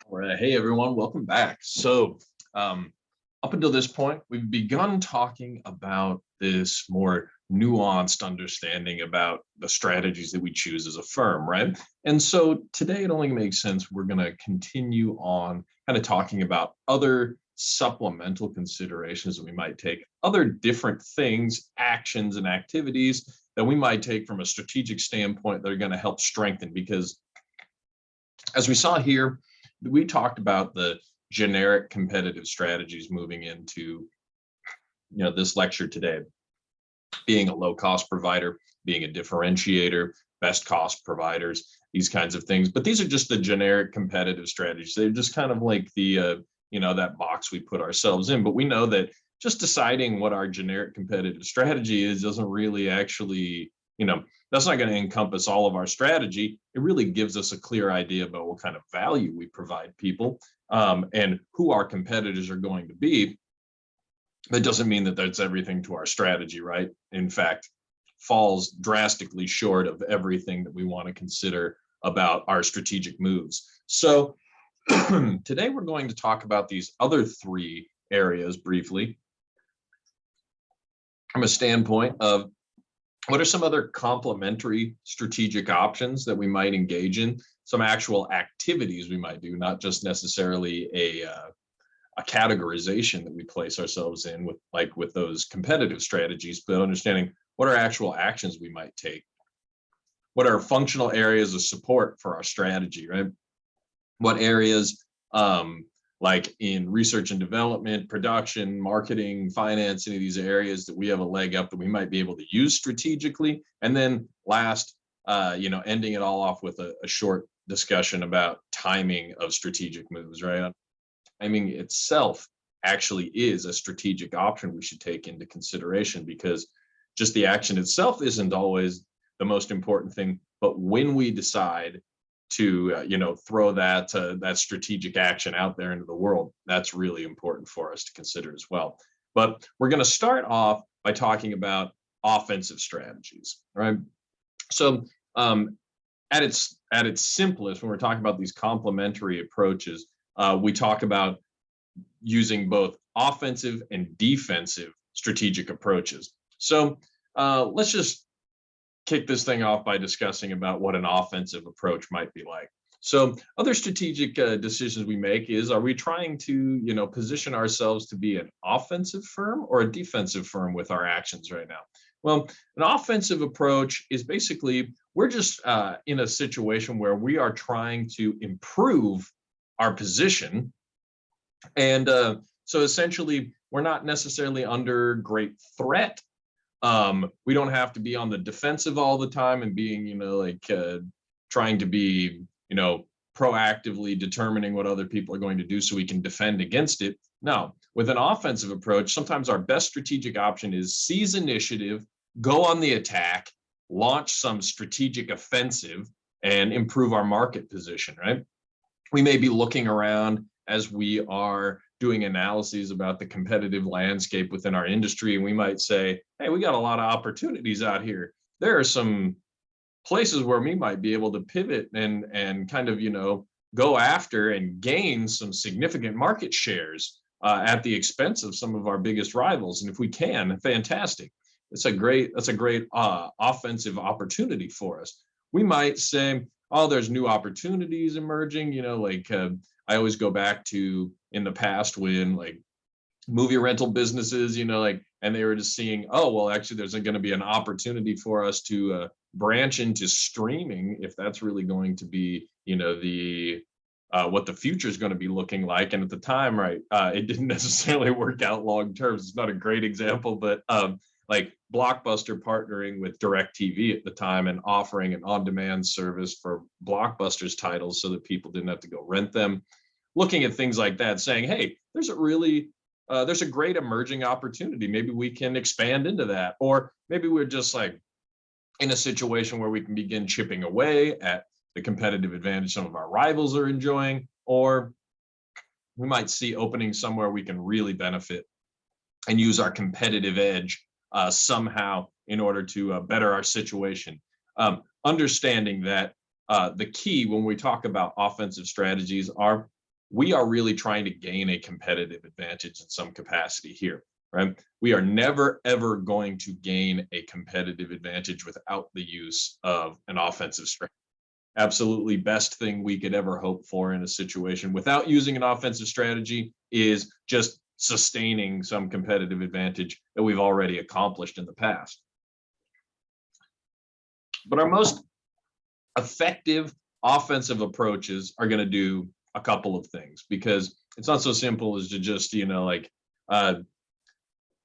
All right. Hey, everyone. Welcome back. Up until this point, we've begun talking about this more nuanced understanding about the strategies that we choose as a firm, right? And so today it only makes sense we're going to continue on kind of talking about other supplemental considerations that we might take, other different things, actions, and activities that we might take from a strategic standpoint that are going to help strengthen. Because as we saw here, we talked about the generic competitive strategies moving into this lecture today, being a low cost provider, being a differentiator, best cost providers, these kinds of things. But these are just the generic competitive strategies. They're just kind of like the that box we put ourselves in. But we know that just deciding what our generic competitive strategy is doesn't really actually, that's not going to encompass all of our strategy. It really gives us a clear idea about what kind of value we provide people, and who our competitors are going to be. That doesn't mean that that's everything to our strategy, right? In fact, falls drastically short of everything that we want to consider about our strategic moves. So today we're going to talk about these other three areas briefly from a standpoint of what are some other complementary strategic options that we might engage in, some actual activities we might do, not just necessarily a categorization that we place ourselves in with those competitive strategies, but understanding what are actual actions we might take. What are functional areas of support for our strategy, right? What areas, like in research and development, production, marketing, finance, any of these areas that we have a leg up that we might be able to use strategically. And then last, ending it all off with a short discussion about timing of strategic moves, right? Timing itself actually is a strategic option we should take into consideration, because just the action itself isn't always the most important thing, but when we decide to throw that strategic action out there into the world, that's really important for us to consider as well. But we're going to start off by talking about offensive strategies, right? So at its simplest, when we're talking about these complementary approaches, we talk about using both offensive and defensive strategic approaches. So let's just kick this thing off by discussing about what an offensive approach might be like. So other strategic decisions we make is, are we trying to, position ourselves to be an offensive firm or a defensive firm with our actions right now? Well, an offensive approach is basically, we're just in a situation where we are trying to improve our position. And so essentially, we're not necessarily under great threat. We don't have to be on the defensive all the time and being, trying to be, proactively determining what other people are going to do so we can defend against it. No, with an offensive approach, sometimes our best strategic option is seize initiative, go on the attack, launch some strategic offensive, and improve our market position, right? We may be looking around as we are doing analyses about the competitive landscape within our industry, and we might say, hey, we got a lot of opportunities out here. There are some places where we might be able to pivot and kind of, go after and gain some significant market shares at the expense of some of our biggest rivals. And if we can, fantastic. That's a great offensive opportunity for us. We might say, oh, there's new opportunities emerging, I always go back to in the past when movie rental businesses, and they were just seeing, oh, well, actually, there's going to be an opportunity for us to branch into streaming, if that's really going to be, what the future is going to be looking like. And at the time, right, it didn't necessarily work out long term. It's not a great example, but like Blockbuster partnering with DirecTV at the time and offering an on-demand service for Blockbuster's titles so that people didn't have to go rent them. Looking at things like that, saying, hey, there's a great emerging opportunity. Maybe we can expand into that. Or maybe we're just in a situation where we can begin chipping away at the competitive advantage some of our rivals are enjoying, or we might see openings somewhere we can really benefit and use our competitive edge somehow in order to better our situation. Understanding that the key when we talk about offensive strategies are we are really trying to gain a competitive advantage in some capacity here, right? We are never, ever going to gain a competitive advantage without the use of an offensive strategy. Absolutely best thing we could ever hope for in a situation without using an offensive strategy is just sustaining some competitive advantage that we've already accomplished in the past. But our most effective offensive approaches are going to do a couple of things, because it's not so simple as to just,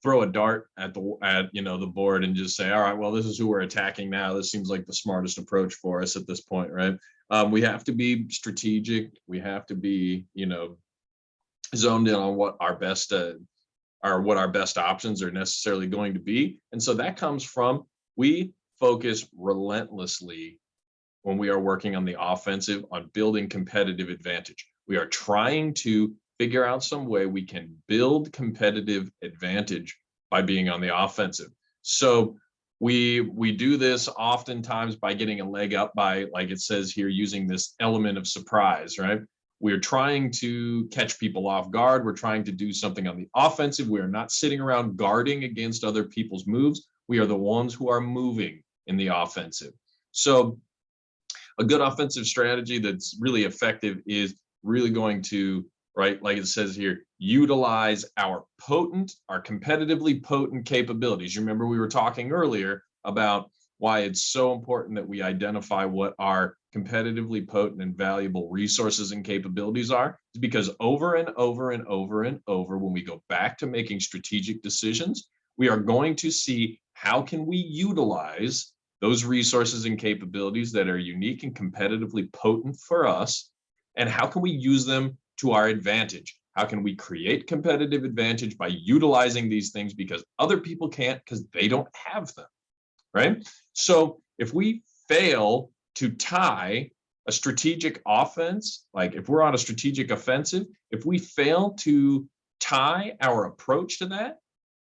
throw a dart at the board and just say, all right, well, this is who we're attacking now. This seems like the smartest approach for us at this point, right? We have to be strategic. We have to be, zoned in on what our best options are necessarily going to be. And so that comes from, we focus relentlessly when we are working on the offensive on building competitive advantage. We are trying to figure out some way we can build competitive advantage by being on the offensive. So we do this oftentimes by getting a leg up by, like it says here, using this element of surprise, right? We're trying to catch people off guard. We're trying to do something on the offensive. We are not sitting around guarding against other people's moves. We are the ones who are moving in the offensive. So a good offensive strategy that's really effective is really going to, right, like it says here, utilize our competitively potent capabilities. You remember we were talking earlier about why it's so important that we identify what our competitively potent and valuable resources and capabilities are. It's because over and over and over and over, when we go back to making strategic decisions, we are going to see how can we utilize those resources and capabilities that are unique and competitively potent for us, and how can we use them to our advantage? How can we create competitive advantage by utilizing these things because other people can't, because they don't have them, right? So if we fail to tie a strategic offense, like if we're on a strategic offensive, if we fail to tie our approach to that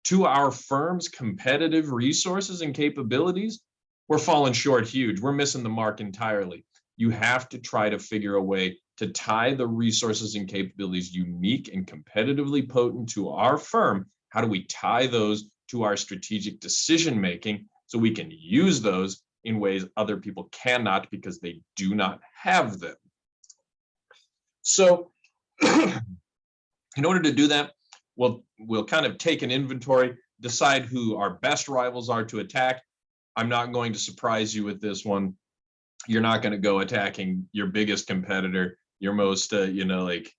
to our firm's competitive resources and capabilities, we're falling short huge. We're missing the mark entirely. You have to try to figure a way to tie the resources and capabilities unique and competitively potent to our firm. How do we tie those to our strategic decision making so we can use those in ways other people cannot because they do not have them? So in order to do that, we'll kind of take an inventory, decide who our best rivals are to attack. I'm not going to surprise you with this one. You're not going to go attacking your biggest competitor, your most, like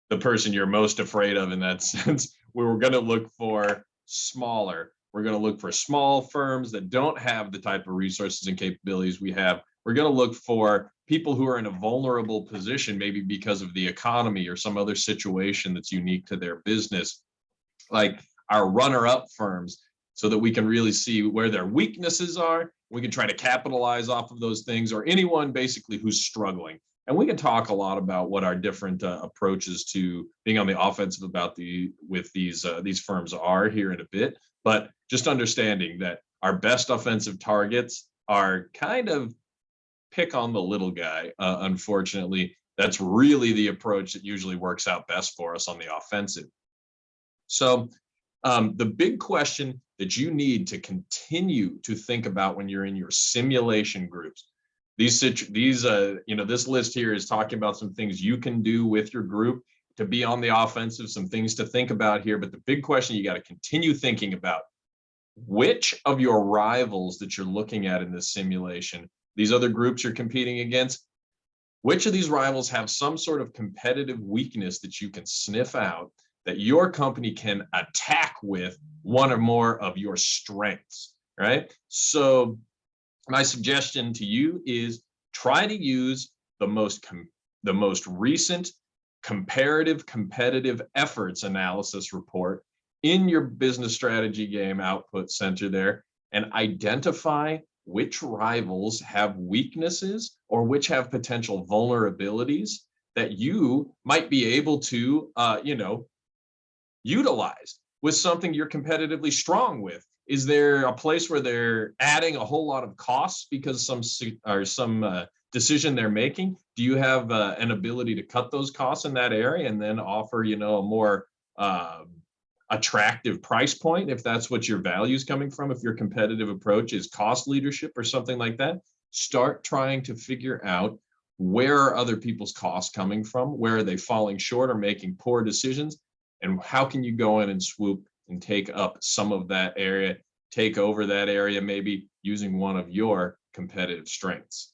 the person you're most afraid of in that sense. We're going to look for smaller. We're going to look for small firms that don't have the type of resources and capabilities we have. We're going to look for people who are in a vulnerable position, maybe because of the economy or some other situation that's unique to their business, like our runner-up firms, so that we can really see where their weaknesses are. We can try to capitalize off of those things, or anyone basically who's struggling. And we can talk a lot about what our different approaches to being on the offensive with these firms are here in a bit. But just understanding that our best offensive targets are kind of pick on the little guy. Unfortunately, that's really the approach that usually works out best for us on the offensive. So the big question that you need to continue to think about when you're in your simulation groups, this list here is talking about some things you can do with your group to be on the offensive, some things to think about here. But the big question you got to continue thinking about, which of your rivals that you're looking at in this simulation, these other groups you're competing against, which of these rivals have some sort of competitive weakness that you can sniff out that your company can attack with one or more of your strengths, right? So my suggestion to you is try to use the most recent competitive efforts analysis report in your business strategy game output center there, and identify which rivals have weaknesses or which have potential vulnerabilities that you might be able to, utilize with something you're competitively strong with. Is there a place where they're adding a whole lot of costs because some decision they're making, do you have an ability to cut those costs in that area and then offer, a more attractive price point if that's what your value is coming from? If your competitive approach is cost leadership or something like that, start trying to figure out, where are other people's costs coming from? Where are they falling short or making poor decisions? And how can you go in and swoop and take up some of that area, take over that area, maybe using one of your competitive strengths?